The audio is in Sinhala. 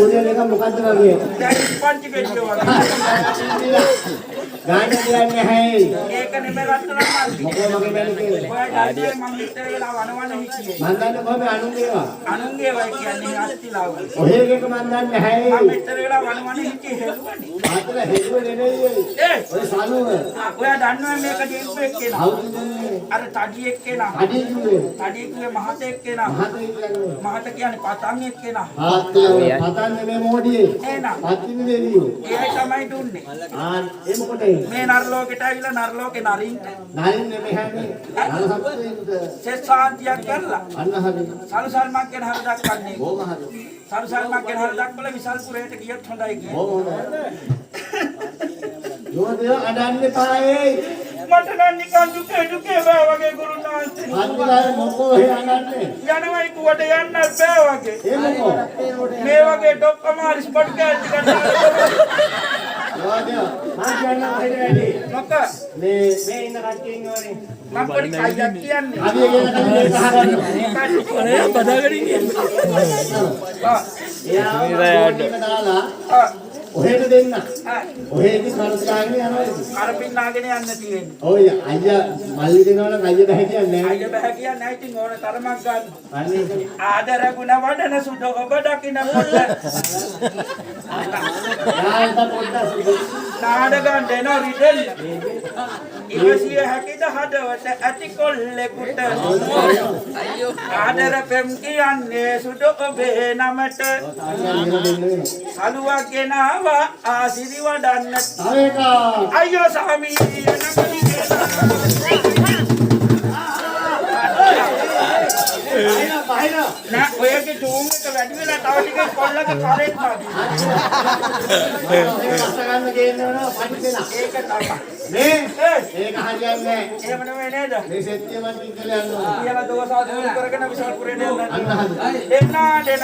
කුරියන් එක මොකද්ද වගේ? දැන් පංච ගෙඩිය වගේ. ගාන කියන්නේ හැයි. ඒක නෙමෙයි රත්තරන් මල්ලි. මොකෝ මගේ බැලු කියලා. ඔයාලා මම විතර වෙලා වනවන හිටියේ. මන් දන්නේ කොහොමද අනුන්ගේ ඒවා? අනුන්ගේ වයි කියන්නේ අස්තිලාව. ඔහෙ එකක මන් දන්නේ හැයි. මම විතර වෙලා වනවන හිටියේ හෙළුවනේ. අතල හෙළුව නෙමෙයි. ඔය සනුව. ඔයා දන්නවා මේක දීපු එක්කේනා. හවුද දෙන්නේ? අර තඩි එක්කේනා. අඩිය කිව්වේ. තඩි කිව්වේ මහත එක්කේනා. මහත කියන්නේ. මහත කියන්නේ පතන් එක්කේනා. ආත්තිය පතන් නෙමෙයි මොඩියේ. එහෙනම් පත්තිනි දෙවියෝ. ඒ තමයි දුන්නේ. ඒ මොකටද? මේ නරලෝකෙට ඇවිල්ලා නරලෝකේ නරින්ට. නරින්නේ මෙහෙන්නේ. නරසප්පේට. සෙස්සාන්තියක් කරලා. අන්න හරි. සල්සල්මක් ගැන හර දක්වන්නේ. බොම හරි. සල්සල්මක් ගැන හර දක්වලා විසල්පුරයට ගියත් හොඳයි කියන්නේ. බොම හොඳයි. යෝධය අඩන්නේ පායේ. මට නම් නිකන් දුකේ බෑ වගේ ගුරුනාන්සේ. අන්තිලාර මොකෝ එහෙ අනන්නේ. යනවයි කුවට යන්න බෑ වගේ. ඒ මොකෝ? මේ වගේ ඩොක්කමාරි ස්පොට් කෑල්ටි ගන්නවා. යෝධය මං කියන්න ඔහෙට වැඩි. මොක මේ ඉන්න කට්ටිය ඉන්නවනේ. මම පොඩි කයියක් කියන්නේ. අවිය කියන කන්නේ ගහගන්න. අනේ බදාගෙන ඉන්නේ. එයා දාලා ඔහෙට දෙන්න. ඔහෙදි කරස්කාගෙන යනවා. අර පින්නාගෙන යන්න තියෙන්නේ. ඔය අයියා මල්ලි දෙනවනම් අයියා බෑ කියන්නේ නැහැ. අයිය බෑ කියන්නේ නැහැ ඉතින් ඕන තරමක් ගන්න. අනේ ආදර ගුණ වඩන සුදු ඔබ දකින්න පොඩ. යාන්ත පොඩ්ඩක් නාඩගම් දෙන රිදෙන්න. ඉවසිය හැකිද හදවත ඇති කොල්ලෙකුට. ආදර පෙම් කියන්නේ සුදු ඔබේ නමට. සලුවක් ගෙනාවා ආසිරි වඩන්න. තව එක අයියෝ සාමි නෑ ඔයගේ ටූම් එක වැඩි වෙලා තව ටිකක් කොල්ලක කරෙත් ගන්න ගේනවා පඩිදෙනා. ඒක තමයි. මේ ඒක හරියන්නේ නැහැ. එහෙම නෙවෙයි නේද? මේ සත්‍ය මන් කිව්කල යනවා. කියලා දෝසා දුරු කරගෙන විසල්පුරේට යන්න. අන්න හරි. එන්නා දෙන